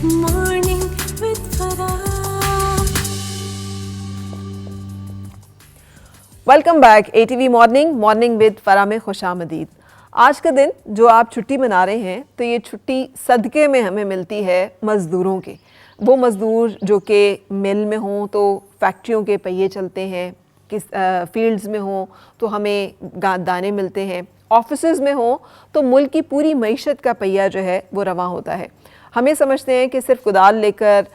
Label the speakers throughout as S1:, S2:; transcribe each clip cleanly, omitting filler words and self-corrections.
S1: Morning with Farah.
S2: Welcome back ATV morning with फरा में खुशामदीद। आज का दिन जो आप छुट्टी मना रहे हैं तो ये छुट्टी सदक़े में हमें मिलती है मज़दूरों के। वो मज़दूर जो कि मिल में हों तो फैक्ट्रियों के पहिए चलते हैं, किस फील्ड्स में हों तो हमें दाने मिलते हैं, ऑफिसेज़ में हों तो मुल्क की पूरी मईशत का पहिया जो है वो रवां होता है। हमें समझते हैं कि सिर्फ कुदाल लेकर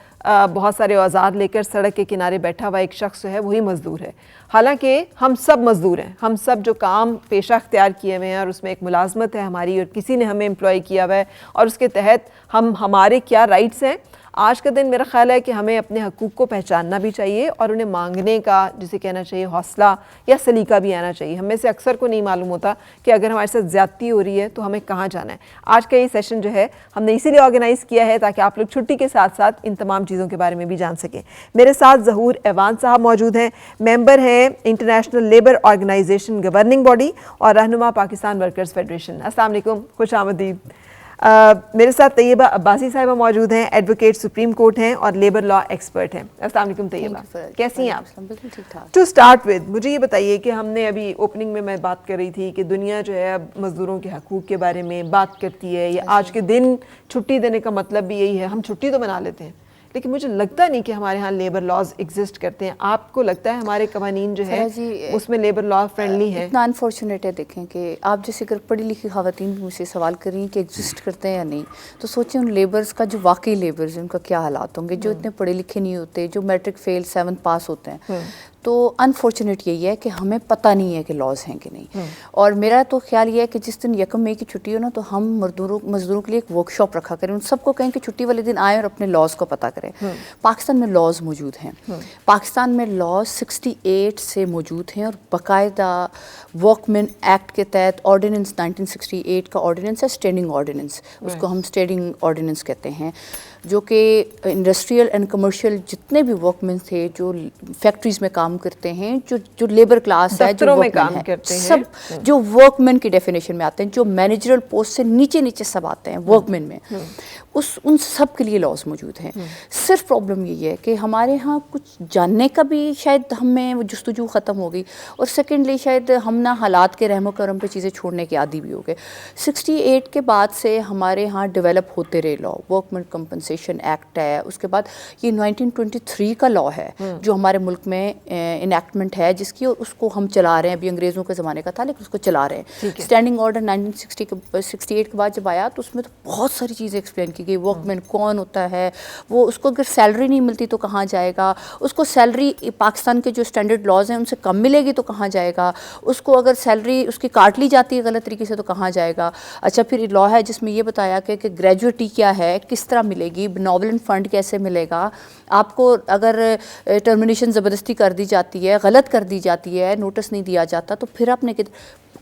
S2: बहुत सारे औजार लेकर सड़क के किनारे बैठा हुआ एक शख्स जो है वही मज़दूर है। हालांकि हम सब मज़दूर हैं, हम सब जो काम पेशा अख्तियार किए हुए हैं और उसमें एक मुलाजमत है हमारी और किसी ने हमें एम्प्लॉय किया हुआ है और उसके तहत हमारे क्या राइट्स हैं। आज का दिन मेरा ख़्याल है कि हमें अपने हकूक़ को पहचानना भी चाहिए और उन्हें मांगने का जिसे कहना चाहिए हौसला या सलीका भी आना चाहिए। हमें से अक्सर को नहीं मालूम होता कि अगर हमारे साथ ज़्यादती हो रही है तो हमें कहाँ जाना है। आज का ये सेशन जो है हमने इसीलिए ऑर्गेनाइज़ किया है ताकि आप लोग छुट्टी के साथ साथ इन तमाम चीज़ों के बारे में भी जान सकें। मेरे साथ ज़हूर ऐवान साहब मौजूद हैं, मेंबर हैं International Labour Organization governing body और रहनुमा पाकिस्तान वर्कर्स फेडरेशन। अस्सलाम वालेकुम, खुश आमदीद। मेरे साथ तैयबा अब्बासी साहिबा मौजूद हैं, एडवोकेट सुप्रीम कोर्ट हैं और लेबर लॉ एक्सपर्ट हैं। अस्सलाम वालेकुम तैयबा, कैसी हैं आप?
S3: बिल्कुल ठीक ठाक।
S2: टू स्टार्ट विद मुझे ये बताइए कि हमने अभी ओपनिंग में मैं बात कर रही थी कि दुनिया जो है अब मज़दूरों के हकूक़ के बारे में बात करती है या आज के दिन छुट्टी देने का मतलब भी यही है। हम छुट्टी तो मना लेते हैं लेकिन मुझे लगता नहीं कि हमारे यहाँ लेबर लॉज एग्जिस्ट करते हैं। आपको लगता है हमारे कवानीन जो है उसमें लेबर लॉ फ्रेंडली है?
S3: इतना अनफॉर्चुनेट है। देखें कि आप जैसे अगर पढ़ी लिखी ख़वातीन भी मुझसे सवाल कर रही हैं कि एग्जिस्ट करते हैं या नहीं, तो सोचें उन लेबर्स का जो वाकई लेबर्स हैं उनका क्या हालात होंगे, जो इतने पढ़े लिखे नहीं होते, जो मैट्रिक फेल 7th पास होते हैं। तो अनफॉर्चुनेट यही है कि हमें पता नहीं है कि लॉज हैं कि नहीं। और मेरा तो ख्याल ये है कि जिस दिन 1 मई की छुट्टी हो ना तो हम मज़दूरों के लिए एक वर्कशॉप रखा करें, उन सबको कहें कि छुट्टी वाले दिन आएँ और अपने लॉज को पता करें। पाकिस्तान में लॉज मौजूद हैं, पाकिस्तान में लॉज 68 से मौजूद हैं और बाकायदा वर्कमैन एक्ट के तहत ऑर्डिनेंस 1968 का ऑर्डिनेंस है, स्टैंडिंग ऑर्डिनेंस, उसको हम स्टैंडिंग ऑर्डिनेंस कहते हैं, जो कि इंडस्ट्रियल एंड कमर्शियल जितने भी वर्कमैन थे जो फैक्ट्रीज़ में काम करते हैं, जो लेबर क्लास है, जो
S2: में काम करते हैं,
S3: सब जो वर्कमैन की डेफिनेशन में आते हैं, जो मैनेजरल पोस्ट से नीचे सब आते हैं वर्कमैन में, उन सब के लिए लॉज मौजूद हैं। सिर्फ प्रॉब्लम यही है कि हमारे यहाँ कुछ जानने का भी शायद हमें जस्तजू ख़त्म हो गई और सेकेंडली शायद हम ना हालात के रहमो करम पे चीज़ें छोड़ने के आदी भी हो गए। 68 के बाद से हमारे यहाँ डेवलप होते रहे लॉ, वर्कमैन कंपनसेशन एक्ट है, उसके बाद ये 1923 का लॉ है जो हमारे मुल्क में इनैक्टमेंट है जिसकी, और उसको हम चला रहे हैं। अभी अंग्रेज़ों के ज़माने का था लेकिन उसको चला रहे हैं। स्टैंडिंग ऑर्डर 1968 के बाद जब आया तो उसमें तो बहुत सारी चीज़ें एक्सप्लेन की गई। वर्कमैन कौन होता है, वो उसको अगर सैलरी नहीं मिलती तो कहाँ जाएगा, उसको सैलरी पाकिस्तान के जो स्टैंडर्ड लॉज हैं उनसे कम मिलेगी तो कहाँ जाएगा, उसको अगर सैलरी उसकी काट ली जाती है गलत तरीके से तो कहाँ जाएगा। अच्छा, फिर लॉ है जिसमें ये बताया कि ग्रेजुएटी क्या है, किस तरह मिलेगी, बेनोवलेंट फ़ंड कैसे मिलेगा, आपको अगर टर्मिनेशन ज़बरदस्ती कर दी जाती है, गलत कर दी जाती है, नोटिस नहीं दिया जाता तो फिर आपने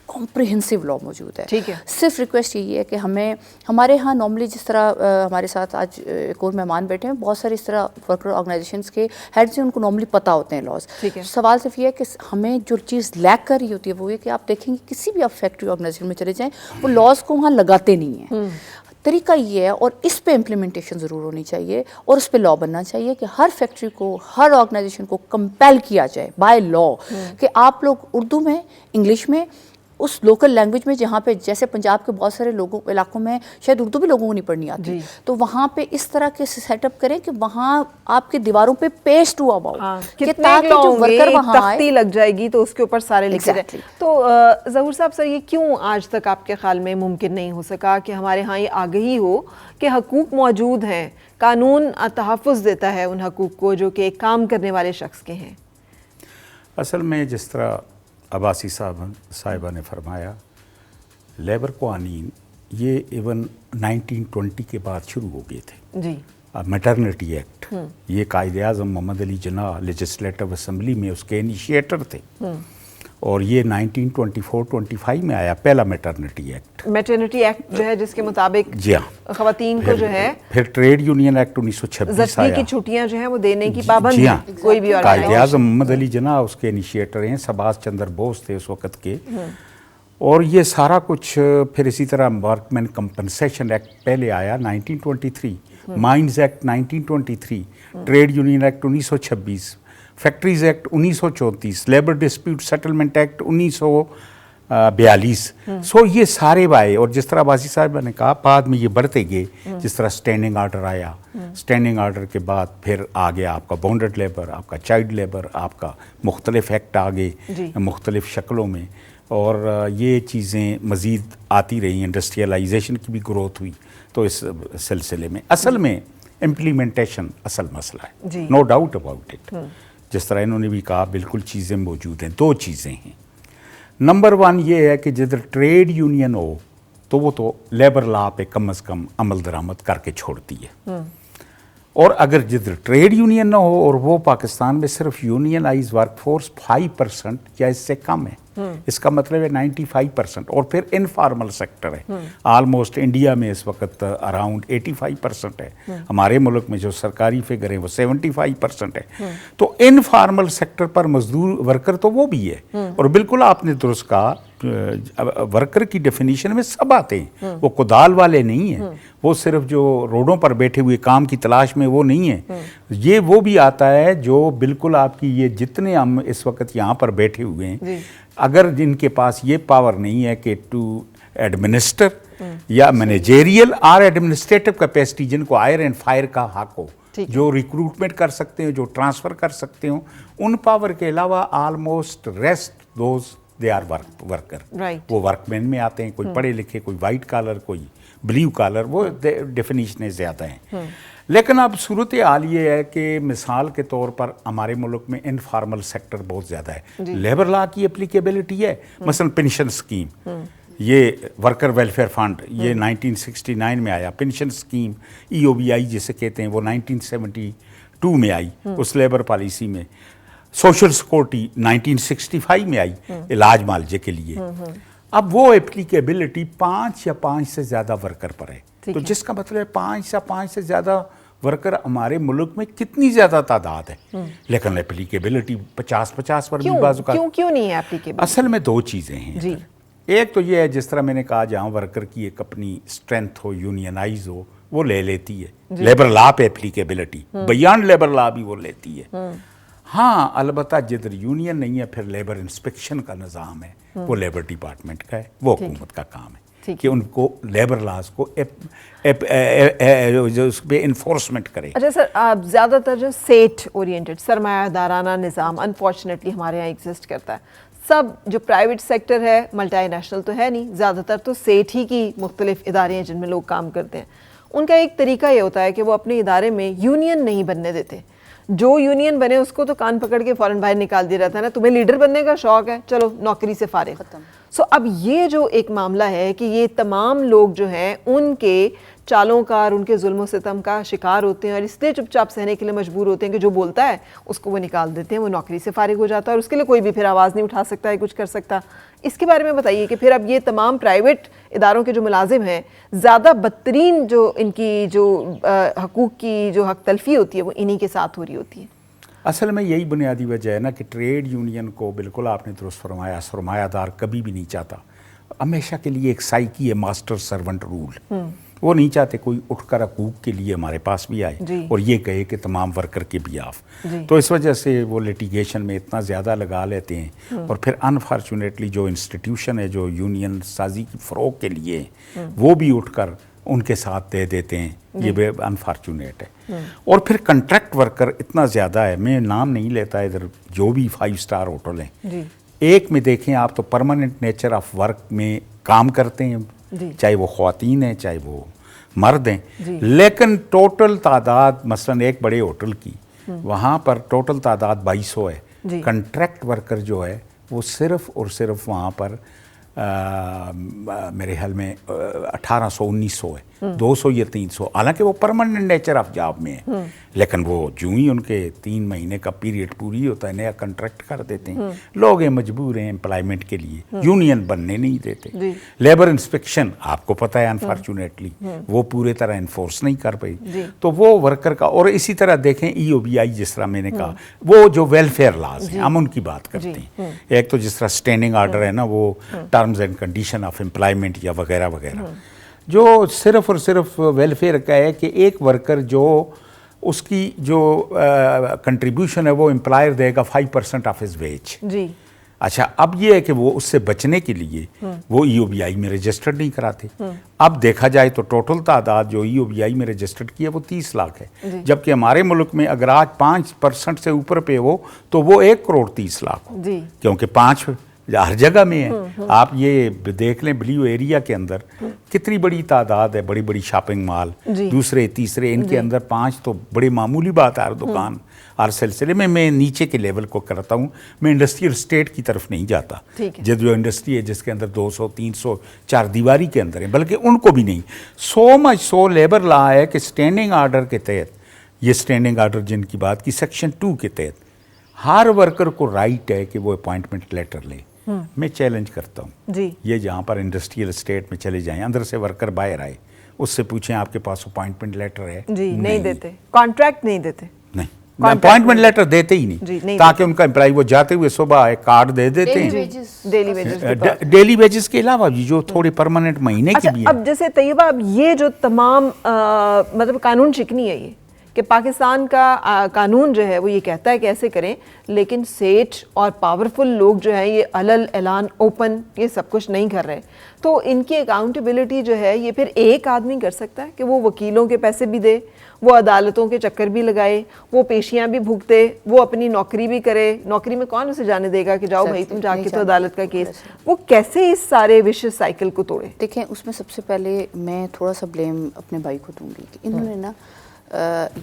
S3: कॉम्प्रिहेंसिव लॉ मौजूद है।
S2: ठीक है।
S3: सिर्फ रिक्वेस्ट यही है कि हमारे यहाँ नॉर्मली जिस तरह हमारे साथ आज एक और मेहमान बैठे हैं, बहुत सारे इस तरह वर्कर ऑर्गेनाइजेशंस के हेड्स हैं, उनको नॉर्मली पता होते हैं लॉज। सवाल सिर्फ ये है कि हमें जो चीज़ लैक कर रही होती है वो ये कि आप देखेंगे किसी भी आप फैक्ट्री ऑर्गेनाइजेशन में चले जाएँ वो लॉज को वहाँ लगाते नहीं हैं। तरीका ये है और इस पे इम्प्लीमेंटेशन ज़रूर होनी चाहिए और उस पे लॉ बनना चाहिए कि हर फैक्ट्री को, हर ऑर्गेनाइजेशन को कंपेल किया जाए बाय लॉ कि आप लोग उर्दू में, इंग्लिश में, उस लोकल लैंग्वेज में जहाँ पे, जैसे पंजाब के बहुत सारे इलाकों में शायद उर्दू भी लोगों को नहीं पढ़नी आती, तो वहाँ पे इस तरह के सेटअप करें कि वहाँ आपके दीवारों पे पेस्ट हुआ
S2: कि ताकि जो वर्कर वहाँ तख्ती लग जाएगी तो उसके ऊपर सारे लिखे जाए। तो ज़हूर साहब सर, ये क्यों आज तक आपके ख्याल में मुमकिन नहीं हो सका कि हमारे यहाँ ये आगही हो कि हकूक़ मौजूद हैं, कानून तहफ़्फ़ुज़ देता है उन हकूक़ को जो कि काम करने वाले शख्स के हैं?
S4: असल में जिस तरह अब्बासी साहिबा ने फरमाया, लेबर कानून ये इवन 1920 के बाद शुरू हो गए थे जी। मैटरनिटी एक्ट, ये कायदे आज़म मोहम्मद अली जिन्नाह लेजिस्लेटिव असम्बली में उसके इनिशिएटर थे और ये 1924-25 में आया पहला मैटरनिटी एक्ट
S2: जो है जिसके मुताबिक
S4: जी हाँ
S2: ख़वातीन को जो है,
S4: फिर ट्रेड यूनियन एक्ट 1926 आया
S2: की छुट्टियां जो हैं वो देने की पाबंदी।
S4: हाँ, कोई भी कायदे आज़म मोहम्मद अली जिन्नाह उसके इनिशिएटर हैं, सुभाष चंद्र बोस थे उस वक़्त के। और ये सारा कुछ फिर इसी तरह वर्कमैन कंपनसेशन एक्ट पहले आया 1923 mines act 1923, trade union act 1926, factories act 1934, labour dispute settlement act 1942। सो ये सारे आए, और जिस तरह अब्बासी साहब ने कहा बाद में ये बढ़ते गए, जिस तरह स्टैंडिंग आर्डर आया, स्टैंडिंग आर्डर के बाद फिर आ गया आपका बॉन्डेड लेबर, आपका चाइल्ड लेबर, आपका मुख्तलिफ एक्ट आ गए मुख्तलिफ शक्लों में, और ये चीज़ें मज़ीद आती रही, इंडस्ट्रियलाइजेशन की भी ग्रोथ हुई। तो इस सिलसिले में असल में इम्प्लीमेंटेशन असल मसला है, नो डाउट अबाउट इट। जिस तरह इन्होंने भी कहा, बिल्कुल चीज़ें मौजूद हैं। दो चीज़ें हैं, नंबर वन ये है कि जिधर ट्रेड यूनियन हो तो वो तो लेबर लॉ पे कम अज़ कम अमल दरामद करके छोड़ती है, और अगर जिधर ट्रेड यूनियन ना हो और वो पाकिस्तान में सिर्फ यूनियनाइज वर्कफोर्स 5% या इससे कम है, इसका मतलब है 95%, और फिर इनफॉर्मल सेक्टर है, ऑलमोस्ट इंडिया में इस वक्त अराउंड 85% है, हमारे मुल्क में जो सरकारी फिगर है वो 75% है। तो इनफॉर्मल सेक्टर पर मजदूर वर्कर तो वो भी है, और बिल्कुल आपने दुरुस्त कहा, वर्कर की डेफिनेशन में सब आते हैं, वो कुदाल वाले नहीं हैं, वो सिर्फ जो रोडों पर बैठे हुए काम की तलाश में वो नहीं है, ये वो भी आता है जो बिल्कुल आपकी ये जितने हम इस वक्त यहाँ पर बैठे हुए हैं, अगर जिनके पास ये पावर नहीं है कि टू एडमिनिस्टर या मैनेजेरियल और एडमिनिस्ट्रेटिव कैपेसिटी, जिनको हायर एंड फायर का हक हो, जो रिक्रूटमेंट कर सकते हो, जो ट्रांसफ़र कर सकते हो, उन पावर के अलावा almost rest those they are worker, वो वर्कमैन में आते हैं, कोई पढ़े लिखे, कोई वाइट कॉलर, कोई ब्लू कॉलर, वो डेफिनेशनें ज़्यादा हैं। लेकिन अब सूरत हाल ये है कि मिसाल के तौर पर हमारे मुल्क में इनफॉर्मल सेक्टर बहुत ज़्यादा है, लेबर लॉ की एप्लीकेबिलिटी है, मसलन पेंशन स्कीम, ये वर्कर वेलफेयर फंड, ये 1969 में आया, पेंशन स्कीम EOBI जिसे कहते हैं वो 1972 में आई उस लेबर पॉलिसी में, सोशल सिक्योरिटी 1965 में आई इलाज मुआवजे के लिए। अब वो एप्लीकेबिलिटी 5 या 5 से ज़्यादा वर्कर पर है, तो जिसका मतलब है 5 या 5 से ज़्यादा वर्कर हमारे मुल्क में कितनी ज़्यादा तादाद है, लेकिन एप्लीकेबिलिटी 50-50 पर भी बाजू का
S2: क्यों नहीं है एप्लीकेबल?
S4: असल में दो चीज़ें हैं। एक तो ये है, जिस तरह मैंने कहा, जहाँ वर्कर की एक अपनी स्ट्रेंथ हो, यूनियनाइज हो, वो ले लेती है, लेबर लॉ पे एप्लीकेबिलिटी, बियॉन्ड लेबर लॉ भी वो लेती है। हाँ, अलबत्ता जिधर यूनियन नहीं है, फिर लेबर इंस्पेक्शन का निज़ाम है, वो लेबर डिपार्टमेंट का है, वो हुकूमत का काम है कि उनको लेबर लॉज को जो उस पर इन्फोर्समेंट करे।
S2: अच्छा सर, आप ज़्यादातर जो सेट ओरिएंटेड सरमायादाराना निज़ाम अनफॉर्चुनेटली हमारे यहाँ एग्जिस्ट करता है, सब जो प्राइवेट सेक्टर है, मल्टीनेशनल तो है नहीं, ज़्यादातर तो सेठ ही की मुख्तलिफ इदारे हैं जिनमें लोग काम करते हैं। उनका एक तरीका ये होता है कि वो अपने इदारे में यूनियन नहीं बनने देते, जो यूनियन बने उसको तो कान पकड़ के फ़ौरन बाहर निकाल दिया रहता है ना, तुम्हें लीडर बनने का शौक है, चलो नौकरी से फारिग। सो अब ये जो एक मामला है कि ये तमाम लोग जो हैं उनके चालों का और उनके जुल्म सितम का शिकार होते हैं, और इसलिए चुपचाप सहने के लिए मजबूर होते हैं कि जो बोलता है उसको वो निकाल देते हैं, वो नौकरी से फारिग हो जाता है, और उसके लिए कोई भी फिर आवाज़ नहीं उठा सकता है, कुछ कर सकता। इसके बारे में बताइए कि फिर अब ये तमाम प्राइवेट इदारों के जो मुलाजिम हैं, ज़्यादा बदतरीन जो इनकी जो हकूक़ की जो हक तलफी होती है वो इन्हीं के साथ हो रही होती है।
S4: असल में यही बुनियादी वजह है ना कि ट्रेड यूनियन को, बिल्कुल आपने दुरुस्त फरमाया, सरमायादार कभी भी नहीं चाहता, हमेशा के लिए एक साइकी है मास्टर सर्वेंट रूल, वो नहीं चाहते कोई उठकर हकूक़ के लिए हमारे पास भी आए और ये कहे कि तमाम वर्कर के बिहाफ। तो इस वजह से वो लिटिगेशन में इतना ज़्यादा लगा लेते हैं, और फिर अनफॉर्चुनेटली जो इंस्टीट्यूशन है जो यूनियन साजी की फ़रोग के लिए, वो भी उठकर उनके साथ दे देते हैं, ये भी अनफॉर्चुनेट है। और फिर कंट्रैक्ट वर्कर इतना ज़्यादा है, मैं नाम नहीं लेता इधर, जो भी 5 स्टार होटल हैं, एक में देखें आप तो परमानेंट नेचर ऑफ वर्क में काम करते हैं, चाहे वो ख़वातीन हैं चाहे वो मर्द हैं, लेकिन टोटल तादाद मसलन एक बड़े होटल की वहाँ पर टोटल तादाद 2200 है, कंट्रैक्ट वर्कर जो है वो सिर्फ और सिर्फ वहाँ पर मेरे ख्याल में 1800-1900 है, 200 या 300, हालांकि वो परमानेंट नेचर ऑफ जॉब में है, लेकिन वो जो ही उनके 3 महीने का पीरियड पूरी होता है नया कंट्रैक्ट कर देते हैं। लोग हैं मजबूर हैं एम्प्लॉयमेंट के लिए, यूनियन बनने नहीं देते। लेबर इंस्पेक्शन आपको पता है अनफॉर्चुनेटली वो पूरे तरह इन्फोर्स नहीं कर पाई, तो वो वर्कर का। और इसी तरह देखें EOBI जिस तरह मैंने कहा, वो जो वेलफेयर लॉज हैं हम उनकी बात करते हैं, एक तो जिस तरह स्टैंडिंग आर्डर है ना, वो terms and condition of employment या वगैरह वगैरह, جو صرف اور صرف ویلفیئر کا ہے کہ ایک ورکر جو اس کی جو کنٹریبیوشن ہے وہ امپلائر دے گا 5% آف ہز ویج.
S2: جی
S4: اچھا اب یہ ہے کہ وہ اس سے بچنے کے لیے وہ ای او بی آئی میں رجسٹرڈ نہیں کراتے. اب دیکھا جائے تو ٹوٹل تعداد جو ای او بی آئی میں رجسٹرڈ کی ہے وہ 30 لاکھ ہے، جبکہ ہمارے ملک میں اگر آج 5% سے اوپر پہ ہو تو وہ 1,30,00,000 ہو، کیونکہ 5 ہر جگہ میں ہے. آپ یہ دیکھ لیں بلیو ایریا کے اندر کتنی بڑی تعداد ہے، بڑی بڑی شاپنگ مال، دوسرے تیسرے، ان کے اندر 5 تو بڑی معمولی بات ہے. ہر دکان ہر سلسلے میں نیچے کے لیول کو کرتا ہوں، میں انڈسٹریل اسٹیٹ کی طرف نہیں جاتا. جو انڈسٹری ہے جس کے اندر 200 300 چار دیواری کے اندر ہیں، بلکہ ان کو بھی نہیں. سو لیبر لا ہے کہ اسٹینڈنگ آرڈر کے تحت، یہ اسٹینڈنگ آرڈر جن کی بات کی سیکشن 2 کے تحت ہر ورکر کو رائٹ ہے کہ وہ اپوائنٹمنٹ لیٹر لے. میں چیلنج کرتا ہوں یہ جہاں پر انڈسٹریل اسٹیٹ میں چلے جائیں، اندر سے ورکر باہر آئے، اس سے پوچھیں آپ کے پاس اپوائنٹمنٹ لیٹر ہے؟
S2: نہیں دیتے، کانٹریکٹ نہیں دیتے،
S4: نہیں اپوائنٹمنٹ لیٹر دیتے ہی نہیں، تاکہ ان کا امپلائی وہ جاتے ہوئے صبح ایک کارڈ دے دیتے ہیں ڈیلی ویجز کے علاوہ بھی جو تھوڑے پرماننٹ مہینے کی بھی ہیں.
S2: اب جیسے طیبہ، اب یہ جو تمام مطلب قانون شکنی ہے یہ کہ پاکستان کا قانون جو ہے وہ یہ کہتا ہے کہ ایسے کریں، لیکن سیٹ اور پاورفل لوگ جو ہیں یہ علل اعلان اوپن یہ سب کچھ نہیں کر رہے. تو ان کی اکاؤنٹیبلٹی جو ہے یہ پھر ایک آدمی کر سکتا ہے کہ وہ وکیلوں کے پیسے بھی دے، وہ عدالتوں کے چکر بھی لگائے، وہ پیشیاں بھی بھگتے، وہ اپنی نوکری بھی کرے. نوکری میں کون اسے جانے دے گا کہ جاؤ بھائی تم جا کے تو عدالت کا کیس. وہ کیسے اس سارے وشیس سائیکل کو توڑے؟
S3: دیکھیں اس میں سب سے پہلے میں تھوڑا سا بلیم اپنے بھائی کو دوں گی کہ انہوں نے نا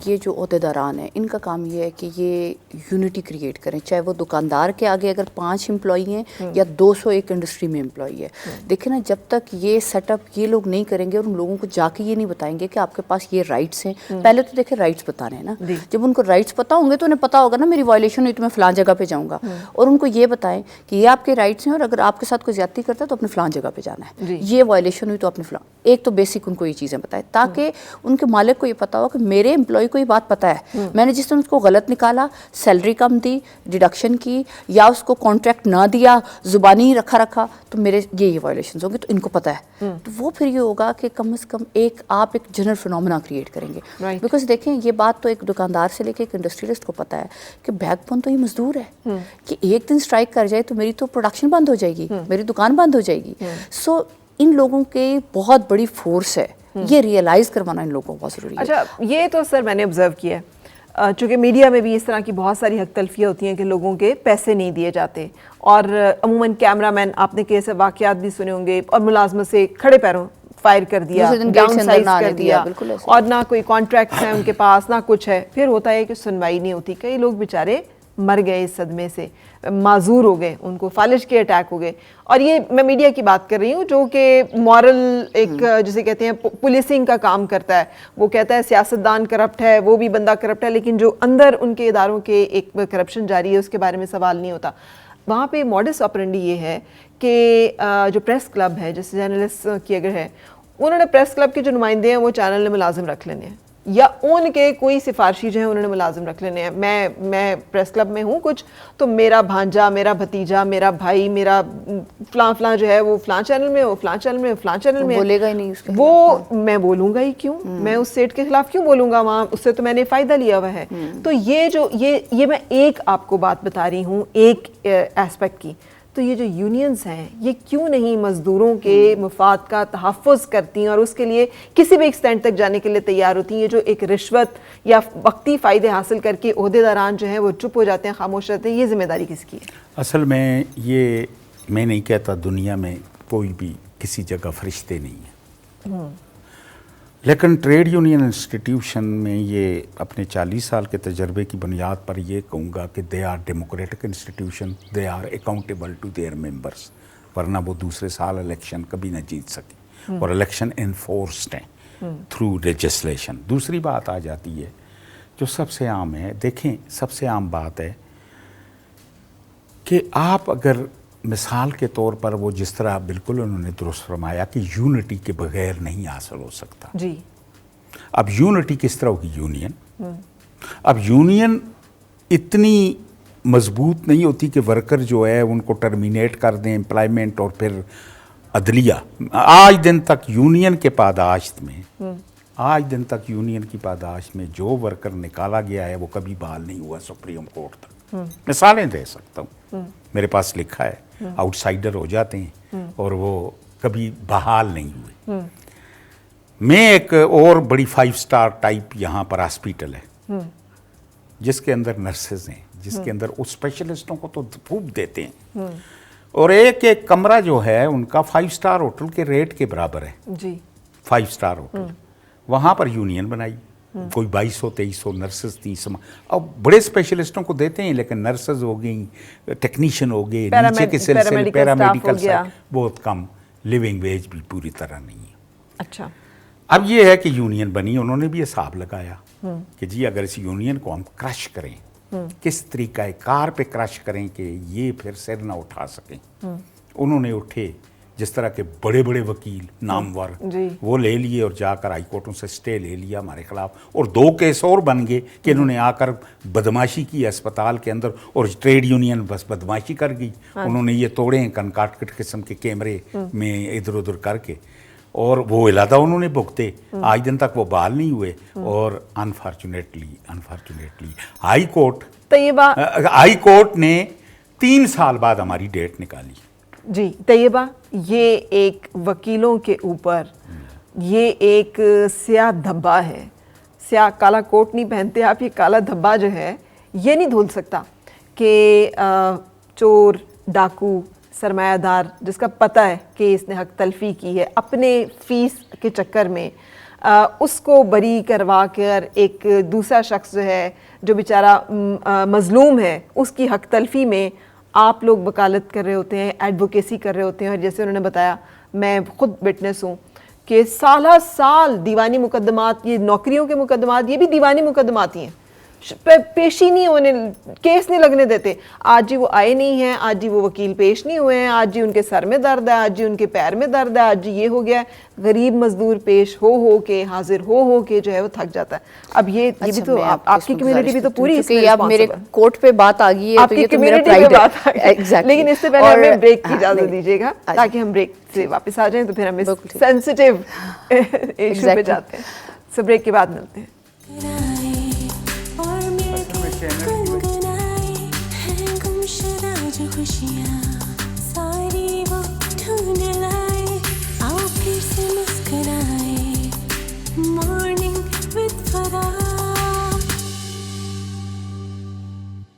S3: یہ جو عہدیداران ہیں ان کا کام یہ ہے کہ یہ یونٹی کریٹ کریں، چاہے وہ دکاندار کے آگے اگر 5 امپلائی ہیں یا 201 انڈسٹری میں امپلائی ہے. دیکھیں نا جب تک یہ سیٹ اپ یہ لوگ نہیں کریں گے اور ان لوگوں کو جا کے یہ نہیں بتائیں گے کہ آپ کے پاس یہ رائٹس ہیں. پہلے تو دیکھیں رائٹس بتانے ہیں نا، جب ان کو رائٹس پتا ہوں گے تو انہیں پتا ہوگا نا میری وائلیشن ہوئی تو میں فلاں جگہ پہ جاؤں گا، اور ان کو یہ بتائیں کہ یہ آپ کے رائٹس ہیں اور اگر آپ کے ساتھ کوئی زیادتی کرتا ہے تو اپنے فلاں جگہ پہ جانا ہے، یہ وائلیشن ہوئی تو اپنے فلاں. ایک تو بیسک ان کو یہ چیزیں بتائیں تاکہ ان کے مالک کو یہ پتا ہو کہ میرے امپلائی کو یہ بات پتہ ہے، میں نے جس طرح اس کو غلط نکالا، سیلری کم دی، ڈیڈکشن کی، یا اس کو کانٹریکٹ نہ دیا، زبانی رکھا تو میرے یہ وائلیشنز ہوں گے، تو ان کو پتہ ہے. تو وہ پھر یہ ہوگا کہ کم از کم آپ ایک جنرل فنومنا کریٹ کریں گے. بیکاز دیکھیں یہ بات تو ایک دکاندار سے لے کے ایک انڈسٹریلسٹ کو پتہ ہے کہ بیک بون تو یہ مزدور ہے، کہ ایک دن اسٹرائک کر جائے تو میری تو پروڈکشن بند ہو جائے گی، میری دکان بند ہو جائے گی. سو ان لوگوں کی بہت بڑی فورس ہے، یہ ریئلائز کروانا ان لوگوں کو بہت ضروری ہے.
S2: اچھا یہ تو سر میں نے آبزرو کیا ہے، چونکہ میڈیا میں بھی اس طرح کی بہت ساری حق تلفیاں ہوتی ہیں کہ لوگوں کے پیسے نہیں دیے جاتے، اور عموماً کیمرہ مین آپ نے کیسے واقعات بھی سنے ہوں گے، اور ملازمت سے کھڑے پیروں فائر کر دیا، ڈاؤن سائز کر دیا، اور نہ کوئی کانٹریکٹس ہیں ان کے پاس نہ کچھ ہے. پھر ہوتا ہے کہ سنوائی نہیں ہوتی، کئی لوگ بیچارے مر گئے اس صدمے سے، معذور ہو گئے، ان کو فالج کے اٹیک ہو گئے. اور یہ میں میڈیا کی بات کر رہی ہوں جو کہ مورل ایک جسے کہتے ہیں پولیسنگ کا کام کرتا ہے. وہ کہتا ہے سیاستدان کرپٹ ہے، وہ بھی بندہ کرپٹ ہے، لیکن جو اندر ان کے اداروں کے ایک کرپشن جاری ہے اس کے بارے میں سوال نہیں ہوتا. وہاں پہ موڈس آپرینڈی یہ ہے کہ جو پریس کلب ہے، جیسے جرنلسٹ کی اگر ہے، انہوں نے پریس کلب کے جو نمائندے ہیں وہ چینل نے ملازم رکھ لینے ہیں، یا ان کے کوئی سفارشی جو ہیں انہوں نے ملازم رکھ لینے ہیں. میں پریس کلب میں ہوں کچھ تو میرا بھانجا، میرا بھتیجا، میرا بھائی، میرا فلاں جو ہے وہ فلاں چینل میں، وہ فلاں چینل میں، فلاں چینل میں
S3: بولے گا ہی نہیں اس کے
S2: وہ میں بولوں گا ہی کیوں؟ میں اس سیٹ کے خلاف کیوں بولوں گا؟ وہاں اس سے تو میں نے فائدہ لیا ہوا ہے. تو یہ میں ایک آپ کو بات بتا رہی ہوں ایک ایسپیکٹ کی. تو یہ جو یونینز ہیں یہ کیوں نہیں مزدوروں کے مفاد کا تحفظ کرتی ہیں اور اس کے لیے کسی بھی ایکسٹینٹ تک جانے کے لیے تیار ہوتی ہیں؟ یہ جو ایک رشوت یا وقتی فائدے حاصل کر کے عہدیداران جو ہیں وہ چپ ہو جاتے ہیں، خاموش رہتے ہیں، یہ ذمہ داری کس کی ہے؟
S4: اصل میں یہ میں نہیں کہتا دنیا میں کوئی بھی کسی جگہ فرشتے نہیں ہیں، لیکن ٹریڈ یونین انسٹیٹیوشن میں یہ اپنے 40 سال کے تجربے کی بنیاد پر یہ کہوں گا کہ they are democratic institution, they are accountable to their members, ورنہ وہ دوسرے سال الیکشن کبھی نہ جیت سکی، اور الیکشن انفورسڈ ہیں تھرو لیجسلیشن. دوسری بات آ جاتی ہے جو سب سے عام ہے، دیکھیں سب سے عام بات ہے کہ آپ اگر مثال کے طور پر وہ جس طرح بالکل انہوں نے درست فرمایا کہ یونٹی کے بغیر نہیں حاصل ہو سکتا.
S2: جی
S4: اب یونٹی کس طرح ہوگی؟ یونین اب یونین اتنی مضبوط نہیں ہوتی کہ ورکر جو ہے ان کو ٹرمینیٹ کر دیں امپلائمنٹ اور پھر عدلیہ آج دن تک یونین کے پاداشت میں آج دن تک یونین کی پاداشت میں جو ورکر نکالا گیا ہے وہ کبھی بحال نہیں ہوا سپریم کورٹ تک. مثالیں دے سکتا ہوں, میرے پاس لکھا ہے. آؤٹ سائڈر ہو جاتے ہیں اور وہ کبھی بحال نہیں ہوئے. میں ایک اور بڑی 5 اسٹار ٹائپ یہاں پر ہاسپیٹل ہے جس کے اندر نرسز ہیں, جس کے اندر اسپیشلسٹوں کو تو خوب دیتے ہیں, اور ایک ایک کمرہ جو ہے ان کا 5 اسٹار ہوٹل کے ریٹ کے برابر ہے.
S2: جی
S4: 5 اسٹار ہوٹل, وہاں پر یونین بنائی, کوئی 2200-2300 نرسز تھی. اب بڑے اسپیشلسٹوں کو دیتے ہیں لیکن نرسز ہو گئیں, ٹیکنیشین ہو گئے, نیچے کے سلسلے پیرامیڈیکل بہت کم, لیونگ ویج بھی پوری طرح نہیں ہے.
S2: اچھا,
S4: اب یہ ہے کہ یونین بنی, انہوں نے بھی حساب لگایا کہ جی اگر اس یونین کو ہم کرش کریں, کس طریقہ کار پہ کرش کریں کہ یہ پھر سر نہ اٹھا سکیں. انہوں نے اٹھے, جس طرح کے بڑے بڑے وکیل نامور وہ لے لیے اور جا کر ہائی کورٹوں سے سٹے لے لیا ہمارے خلاف, اور 2 کیس اور بن گئے کہ انہوں نے آ کر بدماشی کی اسپتال کے اندر, اور ٹریڈ یونین بس بدماشی کر گئی. انہوں نے یہ توڑے ہیں کنکاٹ قسم کے کیمرے میں ادھر ادھر کر کے, اور وہ علادہ انہوں نے بھگتے. آج دن تک وہ بحال نہیں ہوئے, اور انفارچونیٹلی ہائی کورٹ نے 3 سال بعد ہماری ڈیٹ نکالی.
S2: جی طیبہ, یہ ایک وکیلوں کے اوپر یہ ایک سیاہ دھبا ہے. سیاہ کالا کوٹ نہیں پہنتے آپ, یہ کالا دھبا جو ہے یہ نہیں دھل سکتا کہ چور, ڈاکو, سرمایہ دار جس کا پتہ ہے کہ اس نے حق تلفی کی ہے, اپنے فیس کے چکر میں اس کو بری کروا کر ایک دوسرا شخص جو ہے جو بیچارہ مظلوم ہے اس کی حق تلفی میں آپ لوگ وکالت کر رہے ہوتے ہیں, ایڈوکیسی کر رہے ہوتے ہیں. اور جیسے انہوں نے بتایا, میں خود وٹنس ہوں کہ سالہ سال دیوانی مقدمات, یہ نوکریوں کے مقدمات, یہ بھی دیوانی مقدمات ہی ہیں, پیش ہی نہیں ہونے, کیس نہیں لگنے دیتے. آج جی وہ آئے نہیں ہیں, آج جی وہ وکیل پیش نہیں ہوئے ہیں, آج جی ان کے سر میں درد ہے, آج جی ان کے پیر میں درد ہے, آج جی یہ ہو گیا ہے. غریب مزدور پیش ہو کے, حاضر ہو کے جو ہے وہ تھک جاتا ہے. اب یہ بھی تو آپ کی کمیونٹی بھی تو پوری اس میں
S3: اب میرے کورٹ پہ بات آ گئی ہے,
S2: آپ کی کمیونٹی پہ بات آ گئی. لیکن اس سے پہلے ہمیں بریک کی اجازت دیجیے گا تاکہ ہم بریک سے واپس آ جائیں, تو پھر ہم سینسٹیو ایشو پہ جاتے ہیں. سو بریک کے بعد ملتے ہیں.
S1: گنگنائے ہیں گمشدہ جو خوشیاں.